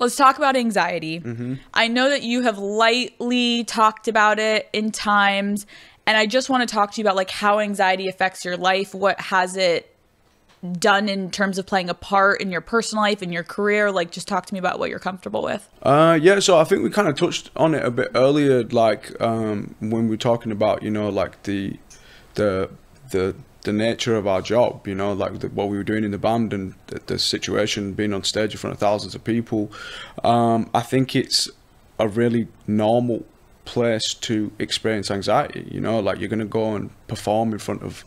Let's talk about anxiety. I know that you have lightly talked about it in times, and I just want to talk to you about like how anxiety affects your life. What has it done in terms of playing a part in your personal life, in your career? Like, just talk to me about what you're comfortable with. Yeah, so I think we kind of touched on it a bit earlier, like when we were talking about, you know, like the nature of our job, you know, like what we were doing in the band and the situation being on stage in front of thousands of people. I think it's a really normal place to experience anxiety, you know, like you're going to go and perform in front of,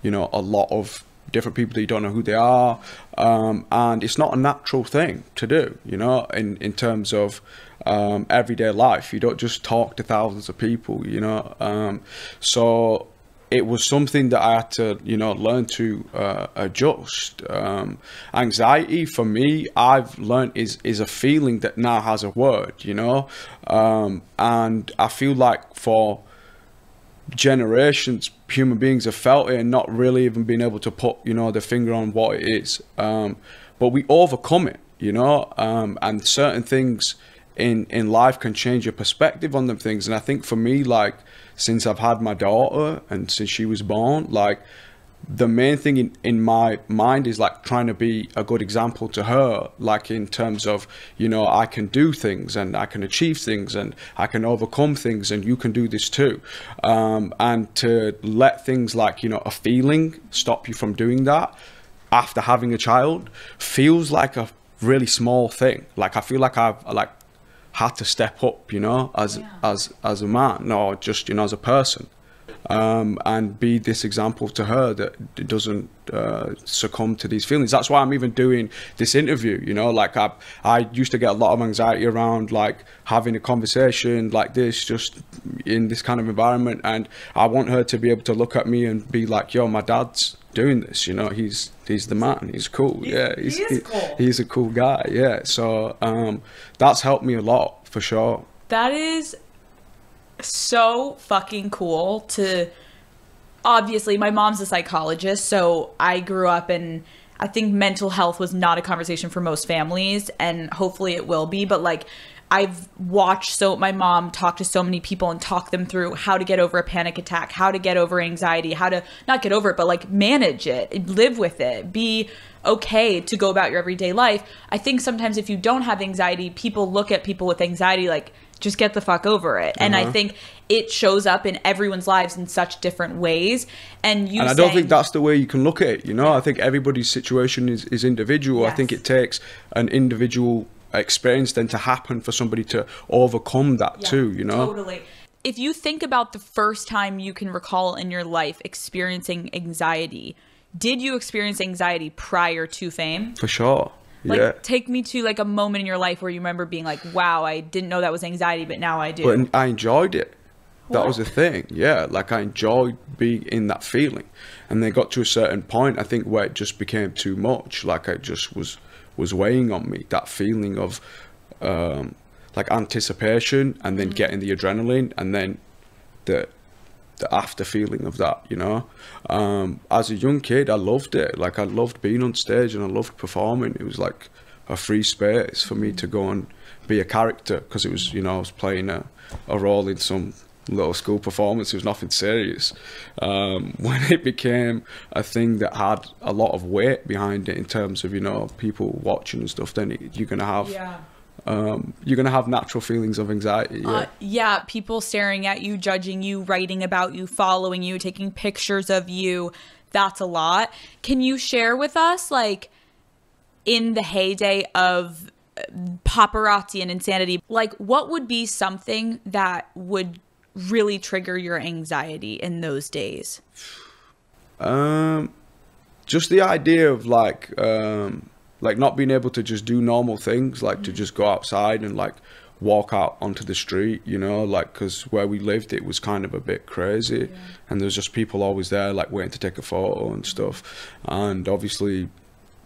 you know, a lot of different people that you don't know who they are, and it's not a natural thing to do, you know, in terms of everyday life. You don't just talk to thousands of people, you know, so it was something that I had to, you know, learn to adjust. Anxiety for me, I've learned is a feeling that now has a word, you know, and I feel like for generations human beings have felt it and not really even been able to put, you know, the finger on what it is, but we overcome it, you know, and certain things in life can change your perspective on them things. And I think for me, like since I've had my daughter and since she was born, like the main thing in my mind is like trying to be a good example to her, like in terms of, you know, I can do things and I can achieve things and I can overcome things and you can do this too, and to let things like, you know, a feeling stop you from doing that after having a child feels like a really small thing. Like I feel like I've like had to step up, you know, as a man or just, you know, as a person. And be this example to her that doesn't succumb to these feelings. That's why I'm even doing this interview, you know, like I used to get a lot of anxiety around like having a conversation like this, just in this kind of environment. And I want her to be able to look at me and be like, yo, my dad's doing this, you know, he's the man, he's cool. He's a cool guy. Yeah. So that's helped me a lot for sure. That is so fucking cool. To obviously my mom's a psychologist, so I grew up and I think mental health was not a conversation for most families, and hopefully it will be. But like I've watched my mom talk to so many people and talk them through how to get over a panic attack, how to get over anxiety, how to not get over it, but like manage it, live with it, be okay to go about your everyday life. I think sometimes if you don't have anxiety, people look at people with anxiety like, just get the fuck over it. And I think it shows up in everyone's lives in such different ways. And I don't think that's the way you can look at it, you know. I think everybody's situation is individual. Yes. I think it takes an individual experience then to happen for somebody to overcome that too, you know. Totally. If you think about the first time you can recall in your life experiencing anxiety, did you experience anxiety prior to fame? For sure. Like, take me to like a moment in your life where you remember being like, wow, I didn't know that was anxiety, but now I do. But I enjoyed it. That was the thing. Yeah, like I enjoyed being in that feeling. And then got to a certain point, I think, where it just became too much. Like it just was weighing on me, that feeling of like anticipation and then getting the adrenaline and then the after feeling of that, you know. As a young kid, I loved it. Like I loved being on stage and I loved performing. It was like a free space for me to go and be a character, because it was, you know, I was playing a role in some little school performance. It was nothing serious. When it became a thing that had a lot of weight behind it in terms of, you know, people watching and stuff, then you're gonna have you're gonna have natural feelings of anxiety. People staring at you, judging you, writing about you, following you, taking pictures of you. That's a lot. Can you share with us, like, in the heyday of paparazzi and insanity, like what would be something that would really trigger your anxiety in those days? Just the idea of like not being able to just do normal things, like to just go outside and like walk out onto the street, you know, like, because where we lived it was kind of a bit crazy, and there's just people always there like waiting to take a photo and stuff. And obviously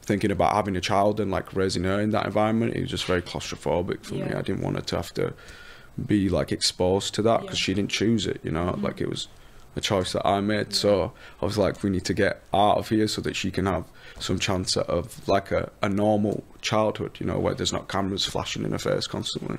thinking about having a child and like raising her in that environment, it was just very claustrophobic for me. I didn't want her to have to be like exposed to that, because she didn't choose it, you know. Like it was a choice that I made. So I was like, we need to get out of here so that she can have some chance of like a normal childhood, you know, where there's not cameras flashing in her face constantly.